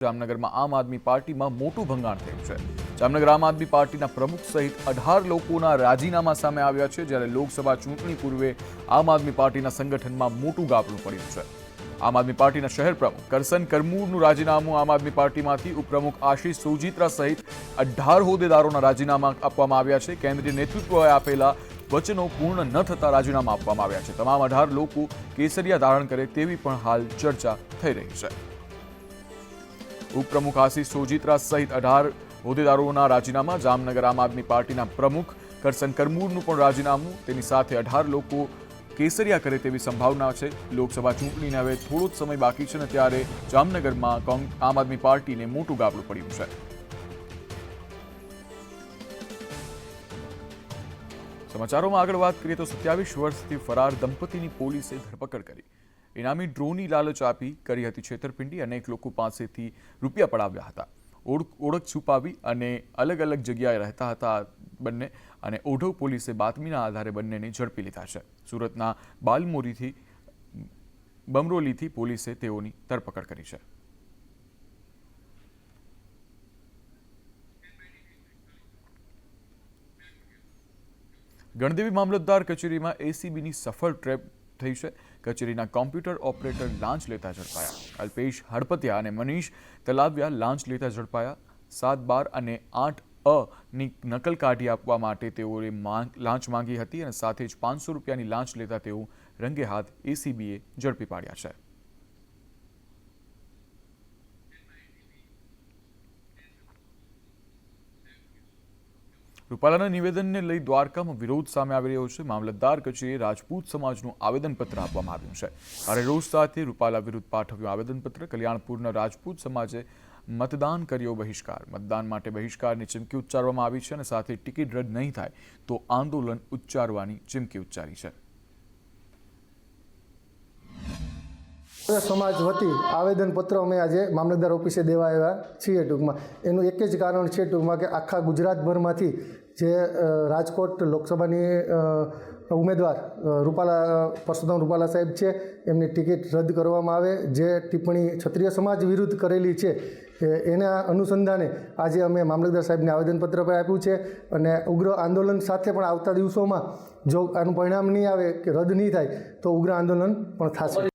જામનગરમાં આમ આદમી પાર્ટીમાં મોટું ભંગાણ થયું છે। જામનગર આમ આદમી પાર્ટીના પ્રમુખ સહિત 18 લોકોના રાજીનામા સામે આવ્યા છે, જ્યારે લોકસભા ચૂંટણી પૂર્વે આમ આદમી પાર્ટીના સંગઠનમાં મોટું ગાબડું પડ્યું છે। આમ આદમી પાર્ટીના શહેર પ્રમુખ કરસન કરમૂરનું રાજીનામું આમ આદમી પાર્ટીમાંથી ઉપપ્રમુખ આશીષ સોજીત્રા સહિત 18 હોદ્દેદારોના રાજીનામા આપવામાં આવ્યા છે। કેન્દ્રીય નેતૃત્વએ આપેલા વચનો પૂર્ણ ન થતા રાજીનામા આપવામાં આવ્યા છે। તમામ 18 લોકો કેસરિયા ધારણ કરે તેવી પણ હાલ ચર્ચા થઈ રહી છે। ઉપપ્રમુખ આશીષ સોજીત્રા સહિત 18 હોદ્દેદારોના રાજીનામા, જામનગર આમ આદમી પાર્ટીના પ્રમુખ કરસન કરમૂરનું પણ રાજીનામું, તેની સાથે 18 લોકો કેસરિયા કરે તેવી સંભાવના છે। લોકસભા ચૂંટણીને હવે થોડો જ સમય બાકી છે, ને ત્યારે જામનગરમાં આમ આદમી પાર્ટીને મોટું ગાબડું પડ્યું છે। સમાચારોમાં આગળ વાત કરીએ તો 27 વર્ષથી ફરાર દંપતીની પોલીસે ધરપકડ કરી। ઇનામી ડ્રોનની લાલચ આપી કરી હતી છેતરપિંડી। અનેક લોકો પાસેથી રૂપિયા પડાવ્યા હતા। ઓળખ છુપાવી અને અલગ અલગ જગ્યાએ રહેતા હતા બંને, અને ઓઢવ પોલીસે બાતમીના આધારે બંનેને ઝડપી લીધા છે। સુરતના બમરોલીથી પોલીસે તેઓની ધરપકડ કરી છે। ગણદેવી મામલતદાર કચેરીમાં એસીબીની સફળ ટ્રેપ થઈ છે। કચેરીના કોમ્પ્યુટર ઓપરેટર લાંચ લેતા ઝડપાયા। અલ્પેશ હડપતિયા અને મનીષ તલાવિયા લાંચ લેતા ઝડપાયા। 7, 12 અને 8 ની નકલ કાઢી આપવા માટે તેઓએ લાંચ માંગી હતી, અને સાથે જ 500 રૂપિયાની લાંચ લેતા તેઓ રંગે હાથ એસીબીએ ઝડપી પાડ્યા છે। રૂપાલાના નિવેદનને લઈ દ્વારકામાં વિરોધ સામે આવી રહ્યો છે। મામલતદાર કચેરીએ રાજપૂત સમાજનું આવેદનપત્ર આપવામાં આવ્યું છે। ભારે રોષ સાથે રૂપાલા વિરુદ્ધ પાઠવ્યું આવેદનપત્ર। કલ્યાણપુરના રાજપૂત સમાજે મતદાન કર્યો બહિષ્કાર। મતદાન માટે બહિષ્કારની ચીમકી ઉચ્ચારવામાં આવી છે, અને સાથે ટિકિટ રદ નહીં થાય તો આંદોલન ઉચ્ચારવાની ચીમકી ઉચ્ચારી છે। સમાજ વતી આવેદનપત્ર અમે આજે મામલતદાર ઓફિસે દેવા આવ્યા છીએ। ટૂંકમાં એનું એક જ કારણ છે ટૂંકમાં કે આખા ગુજરાતભરમાંથી જે રાજકોટ લોકસભાની ઉમેદવાર પરસોત્તમ રૂપાલા સાહેબ છે, એમની ટિકિટ રદ કરવામાં આવે। જે ટિપ્પણી ક્ષત્રિય સમાજ વિરુદ્ધ કરેલી છે એના અનુસંધાને આજે અમે મામલતદાર સાહેબને આવેદનપત્ર પણ આપ્યું છે, અને ઉગ્ર આંદોલન સાથે પણ આવતા દિવસોમાં જો આનું પરિણામ નહીં આવે કે રદ નહીં થાય તો ઉગ્ર આંદોલન પણ થશે।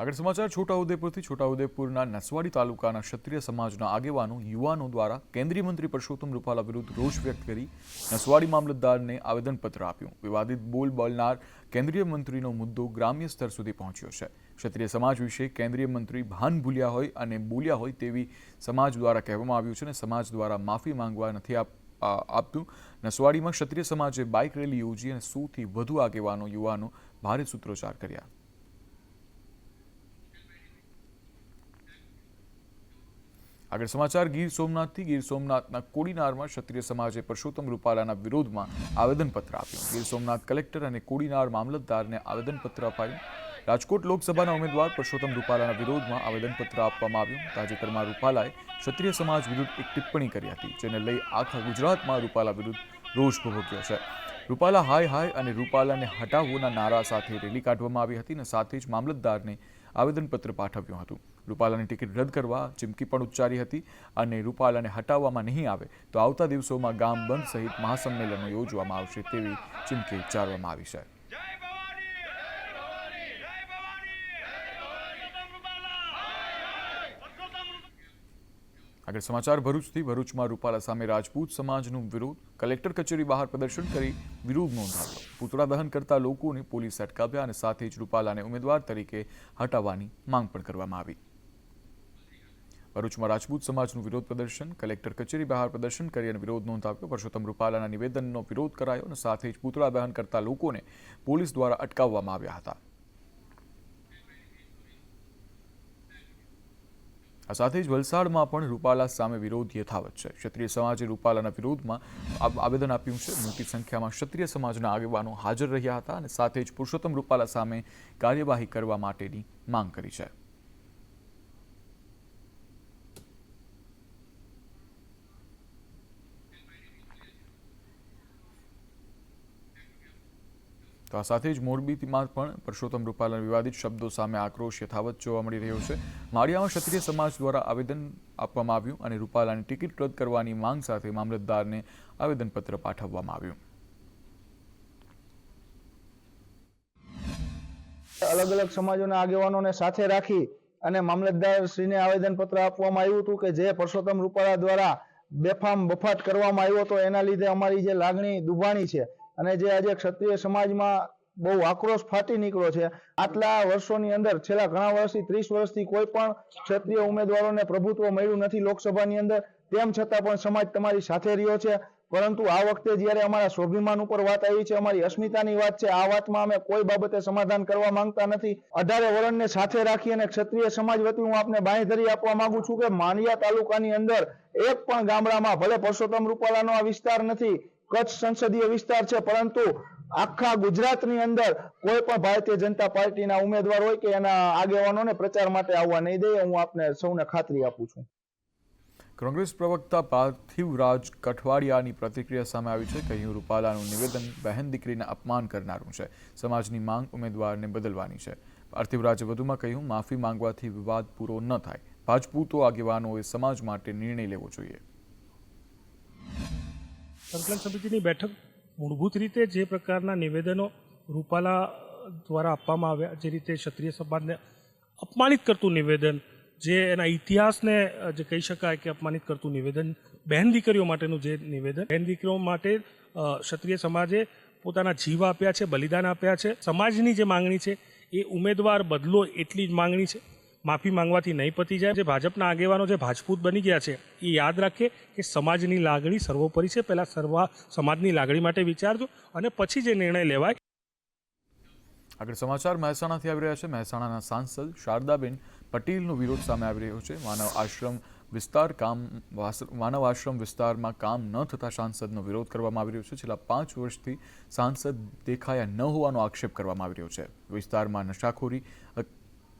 આગળ સમાચાર છોટાઉદેપુરથી। છોટાઉદેપુરના નસવાડી તાલુકાના ક્ષત્રિય સમાજના આગેવાનો યુવાનો દ્વારા કેન્દ્રીય મંત્રી પરસોત્તમ રૂપાલા વિરુદ્ધ રોષ વ્યક્ત કરી નસવાડી મામલતદારને આવેદનપત્ર આપ્યું। વિવાદિત બોલનાર કેન્દ્રીય મંત્રીનો મુદ્દો ગ્રામ્ય સ્તર સુધી પહોંચ્યો છે। ક્ષત્રિય સમાજ વિશે કેન્દ્રીય મંત્રી ભાન ભૂલ્યા હોય અને બોલ્યા હોય તેવી સમાજ દ્વારા કહેવામાં આવ્યું છે, અને સમાજ દ્વારા માફી માંગવા નથી આપતું। નસવાડીમાં ક્ષત્રિય સમાજે બાઇક રેલી યોજી અને 100થી વધુ યુવાનો ભારે સૂત્રોચ્ચાર કર્યા। આગળ સમાચાર ગીર સોમનાથથી। ગીર સોમનાથના કોડીનારમાં ક્ષત્રિય સમાજે પરસોત્તમ રૂપાલાના વિરોધમાં આવેદનપત્ર આપ્યું। ગીર સોમનાથ કલેક્ટર અને કોડીનાર મામલતદારને આવેદનપત્ર અપાયું। રાજકોટ લોકસભાના ઉમેદવાર પરસોત્તમ રૂપાલાના વિરોધમાં આવેદનપત્ર આપવામાં આવ્યું। તાજેતરમાં રૂપાલાએ ક્ષત્રિય સમાજ વિરુદ્ધ એક ટિપ્પણી કરી હતી, જેને લઈ આખા ગુજરાતમાં રૂપાલા વિરુદ્ધ રોષ ભભૂક્યો છે। રૂપાલા હાય હાય અને રૂપાલાને હટાવોના નારા સાથે રેલી કાઢવામાં આવી હતી, અને સાથે જ મામલતદારને આવેદનપત્ર પાઠવ્યું હતું। રૂપાલાની ટિકિટ રદ કરવા ચીમકી પણ ઉચ્ચારી હતી, અને રૂપાલાને હટાવવામાં નહીં આવે તો આવતા દિવસોમાં ગામ બંધ સહિત મહાસંમેલનો યોજવામાં આવશે તેવી ચીમકી ઉચ્ચારવામાં આવી છે। આગળ સમાચાર ભરૂચથી। ભરૂચમાં રૂપાલા સામે રાજપૂત સમાજનું વિરોધ। કલેક્ટર કચેરી બહાર પ્રદર્શન કરી વિરોધ નોંધાવ્યો। પૂતળા દહન કરતા લોકોને પોલીસે અટકાવ્યા, અને સાથે જ રૂપાલાને ઉમેદવાર તરીકે હટાવવાની માંગ પણ કરવામાં આવી। ભરૂચમાં રાજપૂત સમાજનું વિરોધ પ્રદર્શન। કલેક્ટર કચેરી બહાર પ્રદર્શન કરી અને વિરોધ નોંધાવ્યો। પરસોત્તમ રૂપાલાના નિવેદનનો વિરોધ કરાયો, અને સાથે જ પૂતળા દહન કરતા લોકોને પોલીસ દ્વારા અટકાવવામાં આવ્યા હતા। આ સાથે જ વલસાડમાં પણ રૂપાલા સામે વિરોધ યથાવત છે। ક્ષત્રિય સમાજે રૂપાલાના વિરોધમાં આવેદન આપ્યું છે। મોટી સંખ્યામાં ક્ષત્રિય સમાજના આગેવાનો હાજર રહ્યા હતા, અને સાથે જ પુરુષોત્તમ રૂપાલા સામે કાર્યવાહી કરવા માટેની માંગ કરી છે। તો આ સાથે જ મોરબીમાં પણ પરસોત્તમ રૂપાલાના વિવાદિત શબ્દો સામે આક્રોશ યથાવત જોવા મળી રહ્યો છે. માળિયામાં ક્ષત્રિય સમાજ દ્વારા આવેદન આપવામાં આવ્યું અને રૂપાલાની ટિકિટ રદ કરવાની માંગ સાથે મામલતદારને આવેદનપત્ર પાઠવવામાં આવ્યું. અલગ અલગ સમાજોના આગેવાનોને સાથે રાખી અને મામલતદારશ્રીને આવેદનપત્ર આપવામાં આવ્યું હતું કે જે પરસોત્તમ રૂપાલા દ્વારા બેફામ બફાટ કરવામાં આવ્યો હતો એના લીધે અમારી જે લાગણી દુભાણી છે અને જે આજે ક્ષત્રિય સમાજમાં બહુ આક્રોશ ફાટી નીકળ્યો છે. આટલા વર્ષોની અંદર છેલ્લા ઘણા વર્ષથી 30 વર્ષથી કોઈ પણ ક્ષત્રિય ઉમેદવારોને પ્રભુત્વ મળ્યું નથી લોકસભાની અંદર. તેમ છતાં પણ સમાજ તમારી સાથે રહ્યો છે. પરંતુ આ વખતે જ્યારે અમારા સ્વાભિમાન ઉપર વાત આવી છે, અમારી અસ્મિતાની વાત છે, આ વાતમાં અમે કોઈ બાબતે સમાધાન કરવા માંગતા નથી. 18 વરણને સાથે રાખી અને ક્ષત્રિય સમાજ વતી હું આપને બાંયધરી આપવા માંગુ છું કે માણિયા તાલુકાની અંદર એક પણ ગામડામાં, ભલે પરસોત્તમ રૂપાલાનો આ વિસ્તાર નથી, કચ્છ સંસદીય વિસ્તાર છે, પરંતુ આખા ગુજરાતની અંદર કોઈ પણ ભારતીય જનતા પાર્ટીના ઉમેદવાર હોય કે એના આગેવાનોને પ્રચાર માટે આવવા નહીં દે. હું આપને સૌને ખાતરી આપું છું. કોંગ્રેસ પ્રવક્તા પાર્થિવરાજ કઠવાડિયાની પ્રતિક્રિયા સામે આવી છે. કહ્યું, રૂપાલાનું નિવેદન બહેન દીકરીને અપમાન કરનારું છે. સમાજની માંગ ઉમેદવારને બદલવાની છે. પાર્થિવરાજે વધુમાં કહ્યું, માફી માંગવાથી વિવાદ પૂરો ન થાય. રાજપૂતો આગેવાનોએ સમાજ માટે નિર્ણય લેવો જોઈએ. સંકલન સમિતિની બેઠક મૂળભૂત રીતે જે પ્રકારના નિવેદનો રૂપાલા દ્વારા આપવામાં આવ્યા, જે રીતે ક્ષત્રિય સમાજને અપમાનિત કરતું નિવેદન, જે એના ઇતિહાસને જે કહી શકાય કે અપમાનિત કરતું નિવેદન, બહેન દીકરીઓ માટેનું જે નિવેદન, બહેન દીકરીઓ માટે ક્ષત્રિય સમાજે પોતાના જીવ આપ્યા છે, બલિદાન આપ્યા છે. સમાજની જે માંગણી છે એ ઉમેદવાર બદલો એટલી જ માંગણી છે. માફી માંગવાથી નહીં પતી જાય. જે ભાજપના આગેવાનો જે રાજપૂત બની ગયા છે એ યાદ રાખે કે સમાજની લાગણી સર્વોપરી છે. પહેલાં સમાજની લાગણી માટે વિચારજો અને પછી જે નિર્ણય લેવાય. આગળ સમાચાર મહેસાણાથી આવી રહ્યા છે. મહેસાણાના સાંસદ શારદાબેન પટેલનો વિરોધ સામે આવી રહ્યો છે. માનવ આશ્રમ વિસ્તારમાં કામ ન થતા સાંસદનો વિરોધ કરવામાં આવી રહ્યો છે. છેલ્લા 5 વર્ષથી સાંસદ દેખાયા ન હોવાનો આક્ષેપ કરવામાં આવી રહ્યો છે. વિસ્તારમાં નશાખોરી,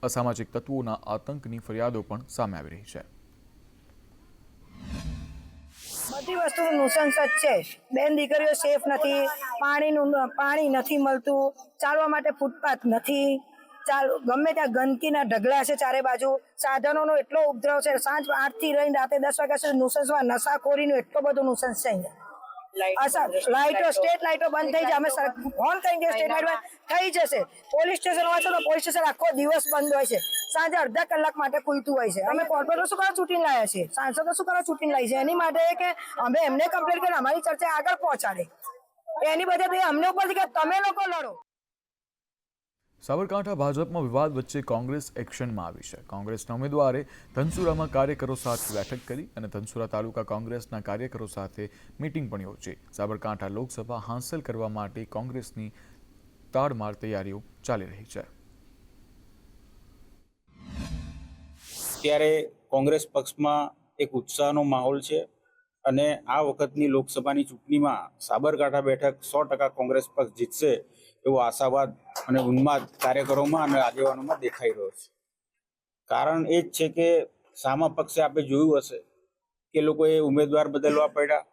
અસામાજિક તત્વોના આતંકની ફરિયાદો પણ સામે આવી રહી છે. બધી વસ્તુનું નુકસાન જ છે. બેન દીકરીઓ સેફ નથી, પાણી નથી મળતું, ચાલવા માટે ફૂટપાથ નથી, ગમે ત્યાં ગંદકીના ઢગલા છે ચારે બાજુ, સાધનોનો એટલો ઉપદ્રવ છે. સાંજ 8 થી લઈને રાતે 10 વાગ્યા સુધી નુસન્સમાં નશાખોરીનું એટલો બધો નુસન્સ છે અહીંયા. લાઈટો, સ્ટેટ લાઈટો બંધ થઈ જાય. અમે ફોન થઈ ગયા, સ્ટેટ લાઈટ થઈ જશે. પોલીસ સ્ટેશન હોય છે તો પોલીસ સ્ટેશન આખો દિવસ બંધ હોય છે. સાંજે અડધા કલાક માટે ખુલતું હોય છે. અમે કોર્પોરેટર શું કરવા ચૂંટીને લાયા છે, સાંસદો શું કરવા ચૂંટીને લાવી છે? એની માટે કે અમે એમને કમ્પ્લેન કરી અમારી ચર્ચા આગળ પહોંચાડે. એની બધી અમને ઉપરથી કે તમે લોકો લડો. સાબરકાંઠા ભાજપમાં વિવાદ વચ્ચે કોંગ્રેસ એક્શનમાં આવી છે. કોંગ્રેસના ઉમેદવારે ધનસુરામાં કાર્યકરો સાથે બેઠક કરી અને ધનસુરા તાલુકા કોંગ્રેસના કાર્યકરો સાથે મીટિંગ પણ યોજી. સાબરકાંઠા લોકસભા હાંસલ કરવા માટે કોંગ્રેસની તાડમાર તૈયારીઓ ચાલી રહી છે. ત્યારે કોંગ્રેસ પક્ષમાં એક ઉત્સાહનો માહોલ છે અને આ વખતની લોકસભાની ચૂંટણીમાં સાબરકાંઠા બેઠક 100% કોંગ્રેસ પક્ષ જીતશે એવો આશાવાદ અને ઉન્માદ કાર્યકરોમાં અને આગેવાનોમાં દેખાઈ રહ્યો છે. કારણ એ જ છે કે સામા પક્ષે આપણે જોયું હશે કે લોકોએ ઉમેદવાર બદલવા પડ્યા,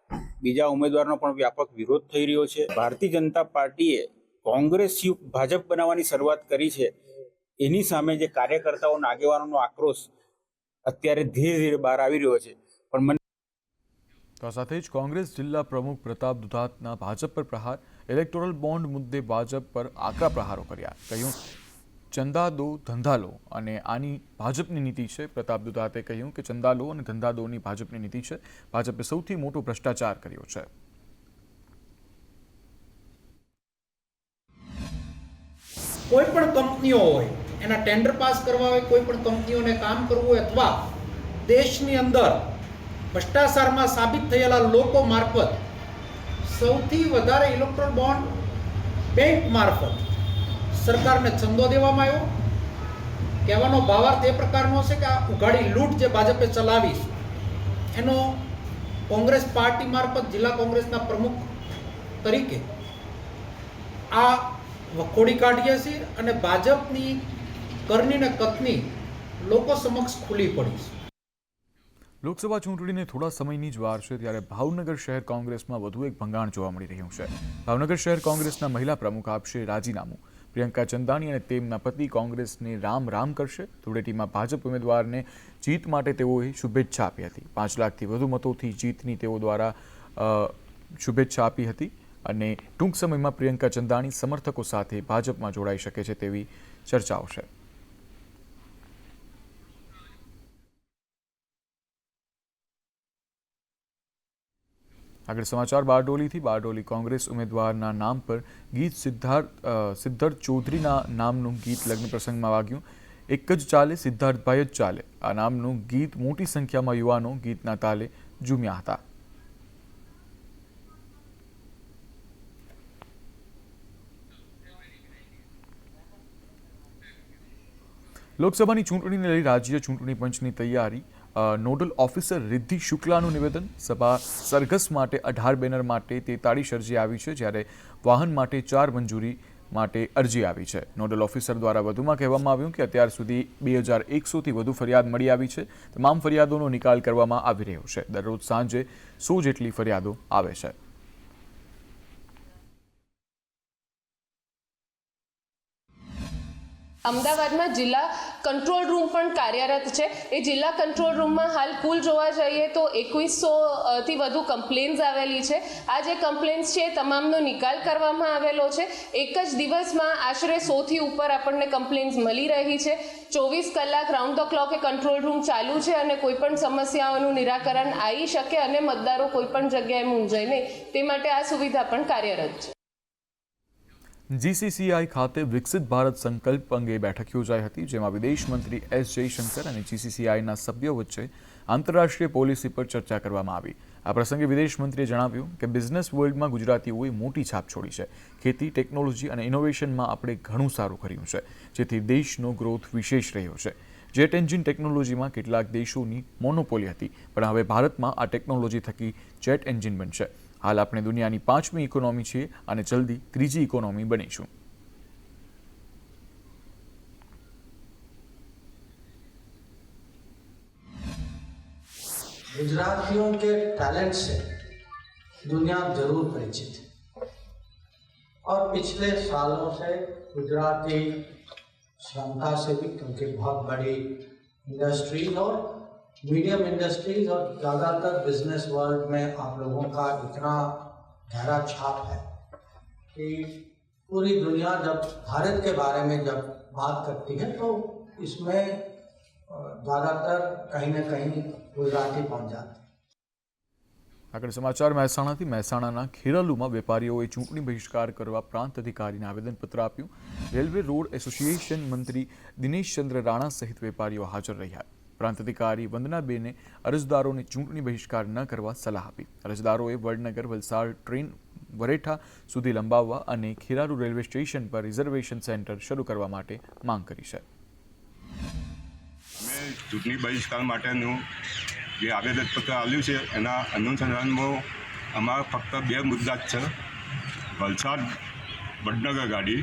બીજા ઉમેદવારનો પણ વ્યાપક વિરોધ થઈ રહ્યો છે. ભારતીય જનતા પાર્ટીએ કોંગ્રેસ યુક્ત ભાજપ બનાવવાની શરૂઆત કરી છે. એની સામે જે કાર્યકર્તાઓ અને આગેવાનોનો આક્રોશ અત્યારે ધીરે ધીરે બહાર આવી રહ્યો છે. પણ તો સાથે જ કોંગ્રેસ જિલ્લા પ્રમુખ પ્રતાપ દુધાતના ભાજપ પર પ્રહાર, ઇલેક્ટોરલ બોન્ડ મુદ્દે ભાજપ પર આકરા પ્રહારો કર્યા. કહ્યું, ચંદા દો ધંધા લો અને આની ભાજપની નીતિ છે. પ્રતાપ દુધાતે કહ્યું કે ચંદા લો અને ધંધા દોની ભાજપની નીતિ છે. ભાજપે સૌથી મોટો ભ્રષ્ટાચાર કર્યો છે. કોઈ પણ કંપનીઓ હોય એના ટેન્ડર પાસ કરવા હોય, કોઈ પણ કંપનીઓને કામ કરવું હોય અથવા દેશની અંદર ભ્રષ્ટાચારમાં સાબિત થયેલા લોકો મારફત સૌથી વધારે ઇલેક્ટ્રોલ બોન્ડ બેંક મારફત સરકારને ચંદો દેવામાં આવ્યો. કહેવાનો ભાવાર્થ એ પ્રકારનો છે કે આ ઉઘાડી લૂંટ જે ભાજપે ચલાવી એનો કોંગ્રેસ પાર્ટી મારફત જિલ્લા કોંગ્રેસના પ્રમુખ તરીકે આ વખોડી કાઢીએ છીએ અને ભાજપની કરની ને કથની લોકો સમક્ષ ખુલ્લી પડી છે. લોકસભા ચૂંટણીને થોડા સમયની જ વાર છે ત્યારે ભાવનગર શહેર કોંગ્રેસમાં વધુ એક ભંગાણ જોવા મળી રહ્યું છે. ભાવનગર શહેર કોંગ્રેસના મહિલા પ્રમુખ આપશે રાજીનામું. પ્રિયંકા ચંદાણી અને તેમના પતિ કોંગ્રેસને રામ કરશે. ધૂળેટીમાં ભાજપ ઉમેદવારને જીત માટે તેઓએ શુભેચ્છા આપી હતી. 5 લાખથી વધુ મતોથી જીતની તેઓ દ્વારા શુભેચ્છા આપી હતી અને ટૂંક સમયમાં પ્રિયંકા ચંદાણી સમર્થકો સાથે ભાજપમાં જોડાઈ શકે છે તેવી ચર્ચાઓ છે. આગળ સમાચાર બારડોલીથી. બારડોલી કોંગ્રેસ ઉમેદવારના નામ પર ગીત સિદ્ધાર્થ ચૌધરીના નામનું ગીત લગ્ન પ્રસંગમાં વાગ્યું. એક જ ચાલે સિદ્ધાર્થભાઈ જ ચાલે આ નામનું ગીત મોટી સંખ્યામાં યુવાનો ગીતના તાલે ઝૂમ્યા હતા. લોકસભાની ચૂંટણીને લઈ રાજ્ય ચૂંટણી પંચની તૈયારી. નોડલ ઓફિસર રિદ્ધિ શુક્લાનું નિવેદન. સભા સરઘસ માટે 18 બેનર માટે 43 અરજી આવી છે જ્યારે વાહન માટે 4 મંજૂરી માટે અરજી આવી છે. નોડલ ઓફિસર દ્વારા વધુમાં કહેવામાં આવ્યું કે અત્યાર સુધી 2100થી વધુ ફરિયાદ મળી આવી છે. તમામ ફરિયાદોનો નિકાલ કરવામાં આવી રહ્યો છે. દરરોજ સાંજે 100 જેટલી ફરિયાદો આવે છે. અમદાવાદમાં જિલ્લા કંટ્રોલ રૂમ પણ કાર્યરત છે. એ જિલ્લા કંટ્રોલ રૂમમાં હાલ કુલ જોવા જઈએ તો 2100થી વધુ કમ્પ્લેન્સ આવેલી છે. આ જે કમ્પ્લેન્સ છે તમામનો નિકાલ કરવામાં આવેલો છે. એક જ દિવસમાં આશરે 100થી ઉપર આપણને કમ્પ્લેન્સ મળી રહી છે. 24 કલાક round the clock A control room ચાલુ છે અને કોઈ પણ સમસ્યાઓનું નિરાકરણ આવી શકે અને મતદારો કોઈ પણ જગ્યાએ મૂંઝાય નહીં તે માટે આ સુવિધા પણ કાર્યરત છે. GCCI ખાતે વિકસિત ભારત સંકલ્પ અંગે બેઠક યોજાઈ હતી જેમાં વિદેશ મંત્રી S જયશંકર અને GCCIના સભ્યો વચ્ચે આંતરરાષ્ટ્રીય પોલિસી પર ચર્ચા કરવામાં આવી. આ પ્રસંગે વિદેશ મંત્રીએ જણાવ્યું કે બિઝનેસ વર્લ્ડમાં ગુજરાતીઓએ મોટી છાપ છોડી છે. ખેતી, ટેકનોલોજી અને ઇનોવેશનમાં આપણે ઘણું સારું કર્યું છે જેથી દેશનો ગ્રોથ વિશેષ રહ્યો છે. જેટ એન્જિન ટેકનોલોજીમાં કેટલાક દેશોની મોનોપોલી હતી પણ હવે ભારતમાં આ ટેકનોલોજી થકી જેટ એન્જિન બનશે. હાલ આપણે દુનિયાની 5મી ઇકોનોમી છીએ અને જલ્દી 3જી ઇકોનોમી બનીશું. गुजरातियों के टैलेंट से दुनिया जरूर परिचित है और पिछले सालों से गुजराती क्षमता से भी क्योंकि बहुत बड़ी इंडस्ट्रीज और मीडियम इंडस्ट्रीज और ज़्यादातर बिजनेस वर्ल्ड में आप लोगों का इतना गहरा छाप है कि पूरी दुनिया जब भारत के बारे में जब बात करती है तो इसमें ज़्यादातर कहीं ना कहीं गुजराती पहुंच जाते हैं. આગળ સમાચાર મહેસાણાથી. મહેસાણાના ખેરાલુમાં વેપારીઓએ ચૂંટણી બહિષ્કાર કરવા પ્રાંત અધિકારીને આવેદનપત્ર આપ્યું. રેલવે રોડ એસોસિએશન મંત્રી દિનેશચંદ્ર રાણા સહિત વેપારીઓ હાજર રહ્યા. પ્રાંત અધિકારી વંદનાબેને અરજદારોને ચૂંટણી બહિષ્કાર ન કરવા સલાહ આપી. અરજદારોએ વડનગર વલસાડ ટ્રેન વરેઠા સુધી લંબાવવા અને ખેરાલુ રેલવે સ્ટેશન પર રિઝર્વેશન સેન્ટર શરૂ કરવા માટે માંગ કરી છે. અમે ચૂંટણી બહિષ્કાર માટેનું જે આવેદનપત્ર આવ્યું છે એના અનુસંધાનમાં અમારા ફક્ત 2 મુદ્દા જ છે. વલસાડ વડનગર ગાડી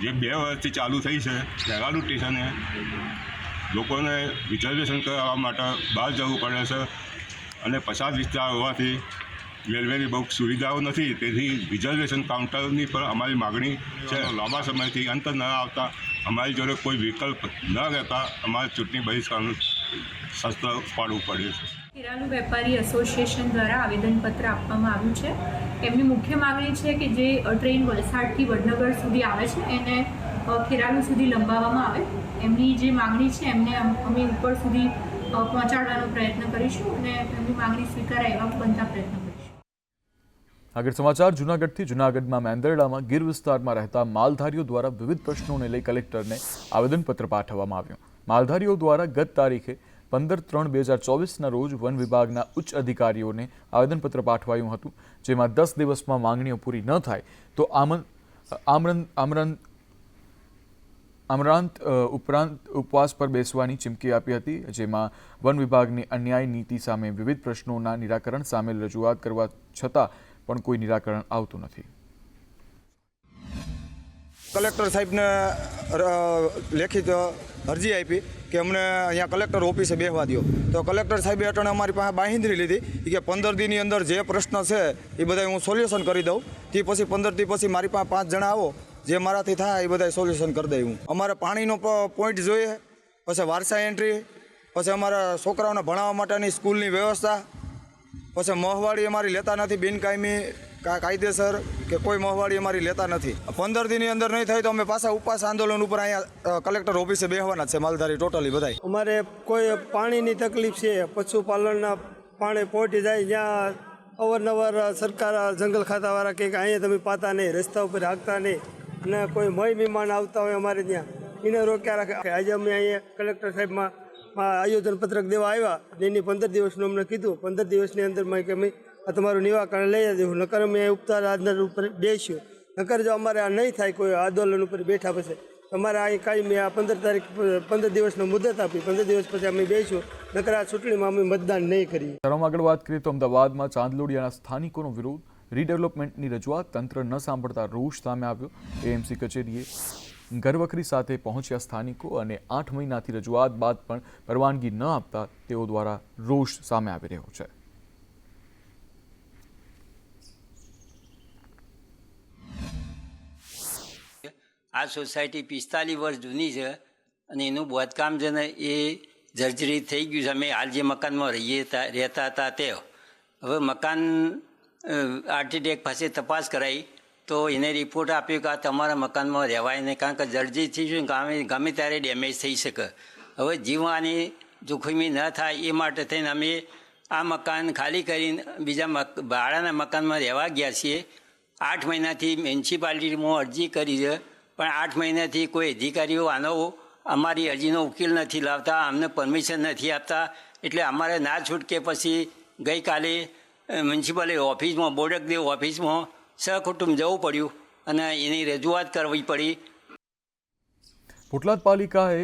જે 2 વર્ષથી ચાલુ થઈ છે ખેરાલુ સ્ટેશને લોકોને રિઝર્વેશન કરાવવા માટે બહાર જવું પડે છે અને પછાત વિસ્તાર હોવાથી રેલવેની બહુ સુવિધાઓ નથી. તેથી રિઝર્વેશન કાઉન્ટરની પણ અમારી માગણી છે. લાંબા સમયથી અંત ન આવતા અમારી જોડે કોઈ વિકલ્પ ન રહેતા અમારે ચૂંટણી બહિષ્કારનું શસ્ત્ર પાડવું પડ્યું છે. ખેરાલુ વેપારી એસોસિએશન દ્વારા આવેદનપત્ર આપવામાં આવ્યું છે. એમની મુખ્ય માગણી છે કે જે ટ્રેન વલસાડથી વડનગર સુધી આવે છે એને ખેરાલુ સુધી લંબાવવામાં આવે. એમની જે માગણી છે એમને અમે ઉપર સુધી પહોંચાડવાનો પ્રયત્ન કરીશું અને એમની માગણી સ્વીકારાય એવા બનતા પ્રયત્ન કરીશું. આગળ સમાચાર જૂનાગઢથી. જૂનાગઢમાં મેંદરડામાં ગીર વિસ્તારમાં રહેતા માલધારીઓ દ્વારા વિવિધ પ્રશ્નોને લઈ કલેક્ટરને આવેદનપત્ર પાઠવવામાં આવ્યું. માલધારીઓ દ્વારા ગત તારીખે 15/3/2024ના રોજ વન વિભાગના ઉચ્ચ અધિકારીઓને આવેદનપત્ર પાઠવાયું હતું જેમાં 10 દિવસમાં માંગણીઓ પૂરી ન થાય તો આમરાંત ઉપવાસ પર બેસવાની ચીમકી આપી હતી. જેમાં વન વિભાગની અન્યાય નીતિ સામે વિવિધ પ્રશ્નોના નિરાકરણ સામેલ રજૂઆત કરવા છતાં પણ કોઈ નિરાકરણ આવતું નથી. કલેક્ટર સાહેબને લેખિત અરજી આપી કે અમને અહીંયા કલેક્ટર ઓફિસે બેસવા દો. તો કલેક્ટર સાહેબે અટાણે અમારી પાસે બાંહેધરી લીધી કે 15 દીની અંદર જે પ્રશ્ન છે એ બધા હું સોલ્યુશન કરી દઉં. તે પછી 15 દી પછી મારી પાસે 5 જણા આવો, જે મારાથી થાય એ બધા સોલ્યુશન કરી દઈ હું. અમારે પાણીનો પોઈન્ટ જોઈએ, પછી વારસા એન્ટ્રી, પછી અમારા છોકરાઓને ભણાવવા માટેની સ્કૂલની વ્યવસ્થા, પછી મોહવાડી અમારી લેતા નથી બિનકાયમી કાયદેસર કે કોઈ મોહવાડી અમારી લેતા નથી. 15 દીની અંદર નહીં થાય તો અમે પાછા ઉપવાસ આંદોલન ઉપર અહીંયા કલેક્ટર ઓફિસે બેસવાના છે માલધારી ટોટલી બધા. અમારે કોઈ પાણીની તકલીફ છે, પશુપાલનના પાણી પહોંચી જાય જ્યાં અવારનવાર સરકાર જંગલ ખાતાવાળા કંઈક અહીંયા તમે પાતા નહીં, રસ્તા ઉપર હાંકતા નહીં, અને કોઈ મય મહેમાન આવતા હોય અમારે ત્યાં એને રોક્યા રાખે. આજે અમે અહીંયા કલેક્ટર સાહેબમાં આયોજન પત્રક દેવા આવ્યા, એની 15 દિવસનું અમને કીધું. 15 દિવસની અંદરમાં કે અમે આ તમારું નિવારણ લઈ દેવું, નકર અમે ઉપતાર આંદોલન ઉપર બેસ્યું. નકર જો અમારે આ નહીં થાય કોઈ આંદોલન ઉપર બેઠા પછી અમારે અહીં કાંઈ આ 15 દિવસનો મુદત આપી, 15 દિવસ પછી અમે બેસીશું, નકર આ ચૂંટણીમાં અમે મતદાન નહીં કરીએ. આગળ વાત કરીએ તો અમદાવાદમાં ચાંદલોડિયાના સ્થાનિકોનો વિરોધ, રીડેવલપમેન્ટની રજૂઆત તંત્ર ન સાંભળતા રોષ સામે આવ્યો. એએમસી કચેરીએ ઘરવખરી સાથે પહોંચ્યા સ્થાનિકો અને 8 મહિનાથી રજૂઆત બાદ પણ પરવાનગી ન આપતા તેઓ દ્વારા રોષ સામે આવી રહ્યો છે. આ સોસાયટી 45 વર્ષ જૂની છે અને એનું બાંધકામ છે ને એ જર્જરિત થઈ ગયું છે. અમે હાલ જે મકાનમાં રહેતા હતા તે હવે મકાન આર્કિટેક્ટ પાસે તપાસ કરાવી તો એને રિપોર્ટ આપ્યો કે આ તમારા મકાનમાં રહેવાય નહીં, કારણ કે જર્જરિત થઈ ગયું, ગમે ત્યારે ડેમેજ થઈ શકે. હવે જીવવાની જોખમી ન થાય એ માટે થઈને અમે આ મકાન ખાલી કરીને બીજા ભાડાના મકાનમાં રહેવા ગયા છીએ. 8 મહિનાથી મ્યુનિસિપાલિટીમાં અરજી કરી છે, પણ 8 મહિનાથી કોઈ અધિકારીઓ આનો અમારી અરજીનો ઉકેલ નથી લાવતા, અમને પરમિશન નથી આપતા. એટલે અમારે ના છૂટકે પછી ગઈકાલે મ્યુનિસિપલ ઓફિસમાં, બોડકદેવ ઓફિસમાં સહકુટુંબ જવું પડ્યું અને એની રજૂઆત કરવી પડી. બોટાદ પાલિકાએ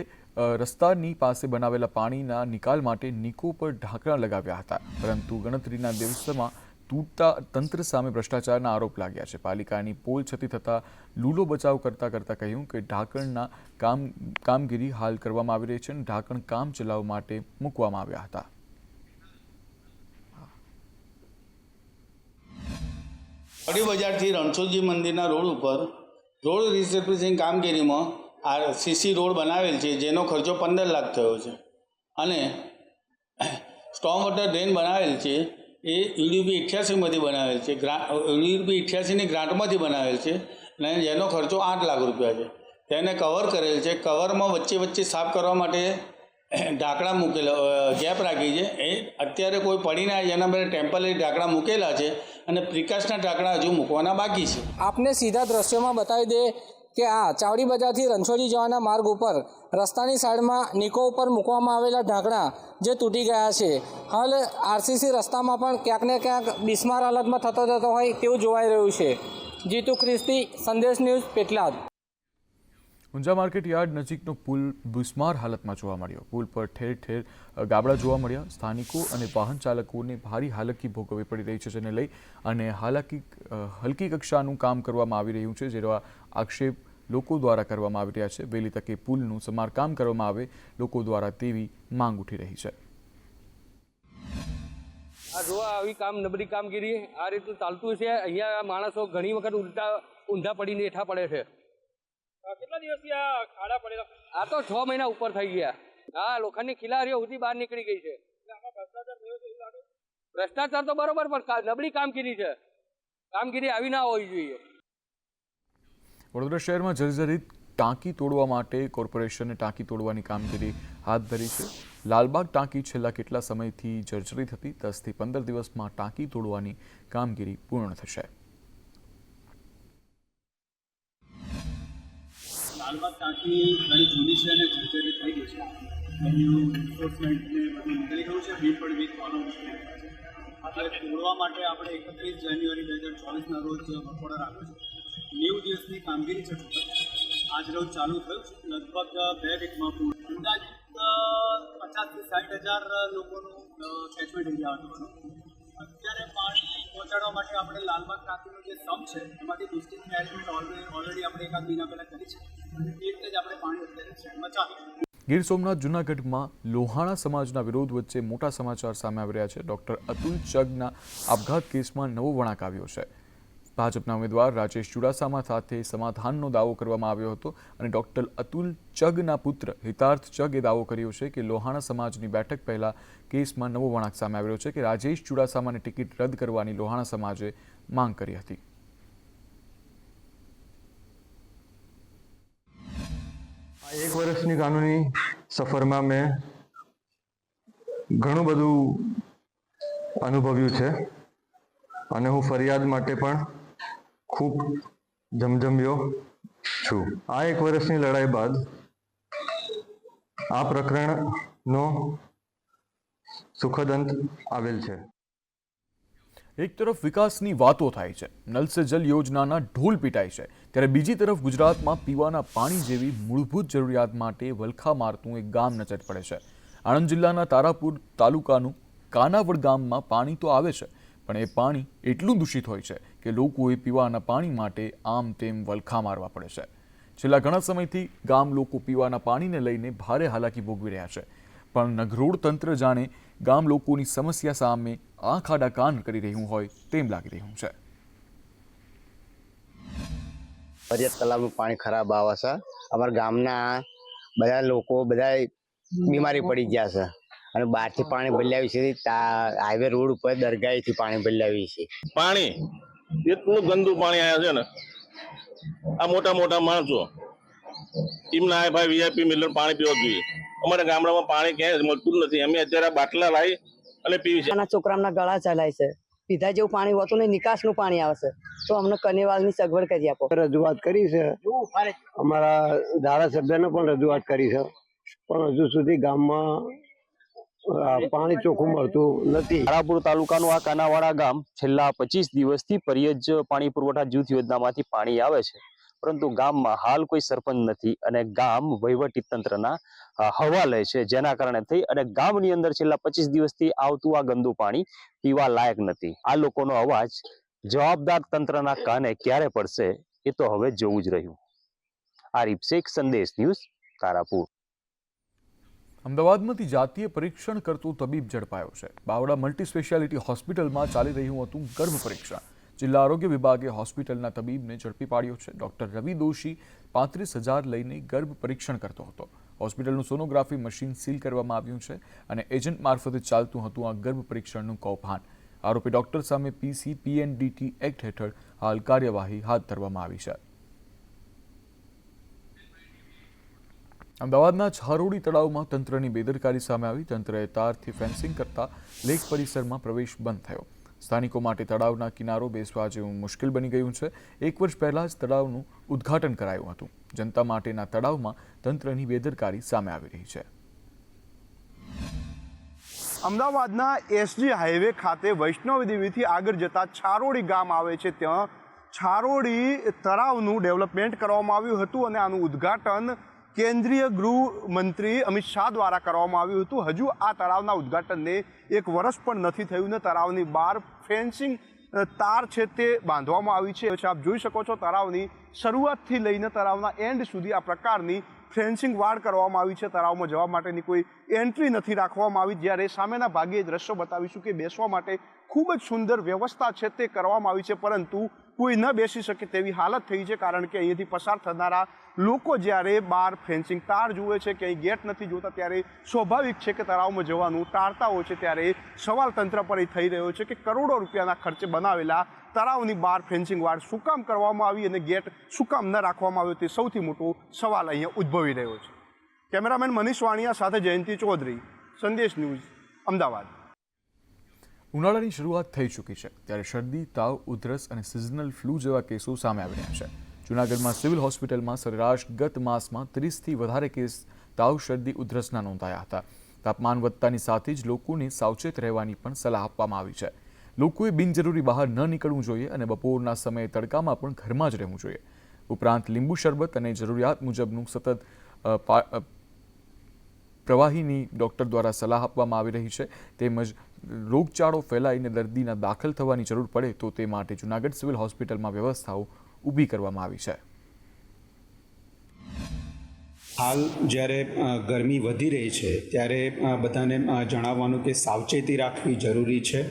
રસ્તાની પાસે બનાવેલા પાણીના નિકાલ માટે નિકો પર ઢાંકણા લગાવ્યા હતા, પરંતુ ગણતરીના દિવસોમાં તૂટતા તંત્ર સામે ભ્રષ્ટાચારના આરોપ લાગ્યા છે. પાલિકાની પોલ છતી થતાં લૂલો બચાવ કરતાં કહ્યું કે ઢાંકણના કામગીરી હાલ કરવામાં આવી રહી છે અને ઢાંકણ કામ ચલાવવા માટે મૂકવામાં આવ્યા હતા. અઢી બજારથી રણછોડજી મંદિરના રોડ ઉપર રોડ રિસર્ફેસિંગ કામગીરીમાં સીસી રોડ બનાવેલ છે, જેનો ખર્ચો 15 લાખ થયો છે, અને સ્ટોમ વોટર ડ્રેન બનાવેલ છે એ યુડીપી 88માંથી બનાવેલ છે, યુડીપી 88ની ગ્રાન્ટમાંથી બનાવેલ છે, અને જેનો ખર્ચો 8 લાખ રૂપિયા છે. તેને કવર કરેલ છે. કવરમાં વચ્ચે સાફ કરવા માટે ઢાંકણા મૂકેલા, ગેપ રાખી છે. એ અત્યારે કોઈ પડી ના જાય એના બદલે ટેમ્પરરી ઢાંકણા મૂકેલા છે અને પ્રિકાશના ઢાંકણા હજુ મૂકવાના બાકી છે. આપને સીધા દ્રશ્યોમાં બતાવી દે કે આ ચાવડી બજારથી રણછોડી જવાના માર્ગ ઉપર રસ્તાની સાઈડમાં નિકો ઉપર મૂકવામાં આવેલા ઢાંકણા જે તૂટી ગયા છે. હાલ આરસીસી રસ્તામાં પણ ક્યાંક ને ક્યાંક બિસ્માર હાલતમાં થતો હોય તેવું જોવાઈ રહ્યું છે. જીતુ ખ્રિસ્તી, સંદેશ news, Petlad. Unjha market yard નજીકનો પુલ બિસ્માર હાલતમાં જોવા મળ્યો. પુલ પર ઠેર ઠેર ગાબડા જોવા મળ્યા. સ્થાનિકો અને વાહન ચાલકોને ભારે હાલાકી ભોગવવી પડી રહી છે, જેને લઈ અને હલકી કક્ષાનું કામ કરવામાં આવી રહ્યું છે, જેવા આક્ષેપ લોકો દ્વારા કરવામાં આવી રહ્યા છે. વહેલી તકે પુલનું સમારકામ કરવામાં આવે લોકો દ્વારા તેવી માંગ ઉઠી રહી છે. આ જોવા આવી નબળી કામગીરી આ રીતનું ચાલતું છે. અહીંયા માણસો ઘણી વખત ઊંધા પડીને હેઠા પડે છે. કેટલા દિવસથી આ ખાડા પડેલા? આ તો 6 મહિના ઉપર થઈ ગયા. આ લોખંડની ખિલારીઓ સુધી બહાર નીકળી ગઈ છે. ભ્રષ્ટાચાર તો બરોબર, પણ નબળી કામગીરી છે. કામગીરી આવી ના હોવી જોઈએ. વડોદરા શહેરમાં જર્જરિત ટાંકી તોડવા માટે કોર્પોરેશને ટાંકી તોડવાની કામગીરી હાથ ધરી છે. લાલબાગ ટાંકી છેલ્લા કેટલા સમયથી જર્જરિત હતી. 10 થી 15 દિવસમાં ટાંકી તોડવાની કામગીરી પૂર્ણ થશે. લાલબાગ ટાંકી ઘણી જૂની છે અને જર્જરિત થઈ ગઈ છે. એનું એન્ફોર્સમેન્ટને બધું નીકળી ગયું છે. બિલ પણ વીકવાનો મુશ્કેલ છે. એટલે તોડવા માટે આપણે 31 જાન્યુઆરી 2024ના રોજ બપોરે રાખ્યો છે. 90 દિવસની કામગીરી છે. આજ રોજ ચાલુ થયું છે. લગભગ 2 વીકમાં પૂર્ણ. અંદાજિત 50 થી 60,000 લોકોનું કેચમેન્ટ એરિયા હતો. અત્યારે પાણી પહોંચાડવા માટે આપણે લાલબાગ ટાંકીનો જે સમ છે એમાંથી ડિસ્ટ્રિક્ટ મેનેજમેન્ટ ઓલરેડી આપણે 1 મહિના પહેલાં કરી છે. અને એ રીતે જ આપણે પાણી અત્યારે શહેરમાં ચાલે. ગીર સોમનાથ જૂનાગઢમાં લોહાણા સમાજના વિરોધ વચ્ચે મોટા સમાચાર સામે આવી રહ્યા છે. ડોક્ટર અતુલ ચગના આપઘાત કેસમાં નવો વળાંક આવ્યો છે. ભાજપના ઉમેદવાર રાજેશ ચુડાસમા સાથે સમાધાનનો દાવો કરવામાં આવ્યો હતો અને ડોક્ટર અતુલ ચગના પુત્ર હિતાર્થ ચગે દાવો કર્યો છે કે લોહાણા સમાજની બેઠક પહેલા કેસમાં નવો વળાંક સામે આવ્યો છે કે રાજેશ ચુડાસમાની ટિકિટ રદ કરવાની લોહાણા સમાજે માંગ કરી હતી. એક વર્ષની કાનૂની સફરમાં મેં ઘણું બધું અનુભવ્યું છે અને હું ફરિયાદ માટે પણ ખૂબ જમજમ્યો છું. આ એક વર્ષની લડાઈ બાદ આ પ્રકરણનો સુખદ અંત આવેલ છે. એક તરફ વિકાસની વાતો થાય છે, નલ સે જલ યોજનાના ઢોલ પીટાય છે, ત્યારે બીજી તરફ ગુજરાતમાં પીવાના પાણી જેવી મૂળભૂત જરૂરિયાત માટે વલખા મારતું એક ગામ નજર પડે છે. આણંદ જિલ્લાના તારાપુર તાલુકાનું કાનાવડ ગામમાં પાણી તો આવે છે, પણ એ પાણી એટલું દૂષિત હોય છે કે લોકોએ પીવાના પાણી માટે આમ તેમ વલખા મારવા પડે છે. છેલ્લા ઘણા સમયથી ગામ લોકો પીવાના પાણીને લઈને ભારે હાલાકી ભોગવી રહ્યા છે, પણ નગરોડ તંત્ર જાણે ગામ લોકોની સમસ્યા સામે આંખ આડા કાન કરી રહ્યું હોય તેમ લાગી રહ્યું છે. ફરિયાદ તલાવનું પાણી ખરાબ આવે છે. અમારા ગામના બધા લોકો બધા બીમારી પડી ગયા છે અને બહારથી પાણી બદલાવી છે. હાઈવે રોડ ઉપર દરગાહીથી પાણી બદલાવી છે. પાણી એટલું ગંદુ પાણી આવ્યા છે ને, આ મોટા મોટા માણસો એમના ભાઈ વીઆઈપી મિલર પાણી પીવા જોઈએ. અમારા ગામડામાં પાણી ક્યાંય મળતું નથી. અમે અત્યારે બાટલા લાવી અને પીવી છે. છોકરાના ગળા ચલાય છે. પીધા જેવું પાણી હોતું ને નિકાસનું પાણી આવે છે, તો અમને કનેવાલની સગવડ કરી આપો. રજૂઆત કરી છે, અમારા ધારાસભ્યને પણ રજૂઆત કરી છે, પણ હજુ સુધી ગામમાં પાણી ચોખ્ખું મળતું નથી. તારાપુર તાલુકાનું આ કાનાવાડા ગામ છેલ્લા 25 દિવસથી પરિયજ પાણી પુરવઠા જૂથ યોજનામાંથી પાણી આવે છે, પરંતુ ગામમાં હાલ કોઈ સરપંચ નથી અને ગામ વહીવટી તંત્રના હવાલે છે, જેના કારણે થઈ અને ગામની અંદર છેલ્લા 25 દિવસથી આવતું આ ગંદુ પાણી પીવા લાયક નથી. આ લોકોનો અવાજ જવાબદાર તંત્રના કાને ક્યારે પડશે એ તો હવે જોવું જ રહ્યું. આરીફ શેખ, સંદેશ ન્યૂઝ, તારાપુર. અમદાવાદમાંથી જાતીય પરીક્ષણ કરતો તબીબ ઝડપાયો છે. બાવડા મલ્ટી સ્પેશિયાલિટી હોસ્પિટલમાં ચાલી રહ્યું હતું ગર્ભ પરીક્ષણ. જિલ્લા આરોગ્ય વિભાગે હોસ્પિટલના તબીબને ઝડપી પાડ્યો છે. ડોક્ટર રવિ દોશી 35,000 લઈને ગર્ભ પરીક્ષણ કરતો હતો. હોસ્પિટલનું સોનોગ્રાફી મશીન સીલ કરવામાં આવ્યું છે અને એજન્ટ મારફતે ચાલતું હતું આ ગર્ભ પરીક્ષણનું કૌભાંડ. આરોપી ડોક્ટર સામે PCPNDT એક્ટ હેઠળ હાલ કાર્યવાહી હાથ ધરવામાં આવી છે. અમદાવાદના છારોડી તળાવમાં તંત્રની બેદરકારી સામે આવી. તંત્રએ તારથી ફેન્સિંગ કરતા લેક પરિસરમાં પ્રવેશ બંધ થયો. સ્થાનિકો માટે તળાવના કિનારો બેસવા જેવું મુશ્કેલ બની ગયું છે. 1 વર્ષ પહેલા જ તળાવનું ઉદ્ઘાટન કરાયું હતું. જનતા માટેના તળાવમાં તંત્રની બેદરકારી સામે આવી રહી છે. અમદાવાદના SG હાઈવે ખાતે વૈષ્ણવદેવીથી આગળ જતા છારોડી ગામ આવે છે, ત્યાં છારોડી તળાવનું ડેવલપમેન્ટ કરવામાં આવ્યું હતું અને આનું ઉદ્ઘાટન કેન્દ્રીય ગૃહમંત્રી અમિત શાહ દ્વારા કરવામાં આવ્યું હતું. હજુ આ તળાવના ઉદ્ઘાટનને 1 વર્ષ પણ નથી થયું ને તળાવની બહાર ફેન્સિંગ તાર છે તે બાંધવામાં આવી છે. આપ જોઈ શકો છો તળાવની શરૂઆતથી લઈને તળાવના એન્ડ સુધી આ પ્રકારની ફેન્સિંગ વાડ કરવામાં આવી છે. તળાવમાં જવા માટેની કોઈ એન્ટ્રી નથી રાખવામાં આવી. જ્યારે સામેના ભાગે દ્રશ્યો બતાવીશું કે બેસવા માટે ખૂબ જ સુંદર વ્યવસ્થા છે તે કરવામાં આવી છે, પરંતુ કોઈ ન બેસી શકે તેવી હાલત થઈ છે, કારણ કે અહીંયાથી પસાર થનારા લોકો જ્યારે બહાર ફેન્સિંગ તાર જુએ છે કે અહીં ગેટ નથી જોતા, ત્યારે સ્વાભાવિક છે કે તળાવમાં જવાનું ટાળતા હોય છે. ત્યારે સવાલ તંત્ર પર થઈ રહ્યો છે કે કરોડો રૂપિયાના ખર્ચે બનાવેલા તળાવની બહાર ફેન્સિંગ વાડ શું કામ કરવામાં આવી અને ગેટ શું કામ ન રાખવામાં આવ્યો, તે સૌથી મોટો સવાલ અહીંયા ઉદ્ભવી રહ્યો છે. કેમેરામેન મનીષ વાણિયા સાથે જયંતિ ચૌધરી, સંદેશ ન્યૂઝ, અમદાવાદ. ઉનાળાની શરૂઆત થઈ ચૂકી છે, ત્યારે શરદી, તાવ, ઉધરસ અને સિઝનલ ફ્લૂ જેવા કેસો સામે આવી રહ્યા છે. જૂનાગઢમાં સિવિલ હોસ્પિટલમાં સરેરાશ ગત માસમાં 30થી વધારે કેસ તાવ, શરદી, ઉધરસના નોંધાયા હતા. તાપમાન વધતાની સાથે જ લોકોને સાવચેત રહેવાની પણ સલાહ આપવામાં આવી છે. લોકોએ બિનજરૂરી બહાર ન નીકળવું જોઈએ અને બપોરના સમયે તડકામાં પણ ઘરમાં જ રહેવું જોઈએ. ઉપરાંત લીંબુ શરબત અને જરૂરિયાત મુજબનું સતત પ્રવાહીની ડૉક્ટર દ્વારા સલાહ આપવામાં આવી રહી છે. તેમજ રોગચાળો ફેલાઈને દર્દીના દાખલ થવાની જરૂર પડે તો તે માટે જૂનાગઢ સિવિલ હોસ્પિટલમાં વ્યવસ્થાઓ ઊભી કરવામાં આવી છે. હાલ જ્યારે ગરમી વધી રહી છે ત્યારે બધાને જણાવવાનું કે સાવચેતી રાખવી જરૂરી છે.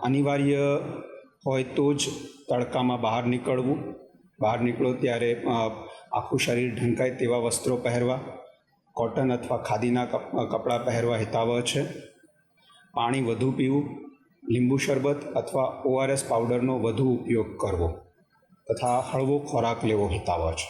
અનિવાર્ય હોય તો જ તડકામાં બહાર નીકળવું. બહાર નીકળો ત્યારે આખું શરીર ઢંકાય તેવા વસ્ત્રો પહેરવા, કોટન અથવા ખાદીના કપડાં પહેરવા હિતાવહ છે. પાણી વધુ પીવું, લીંબુ શરબત અથવા ORS પાવડરનો વધુ ઉપયોગ કરવો તથા હળવો ખોરાક લેવો હિતાવહ છે.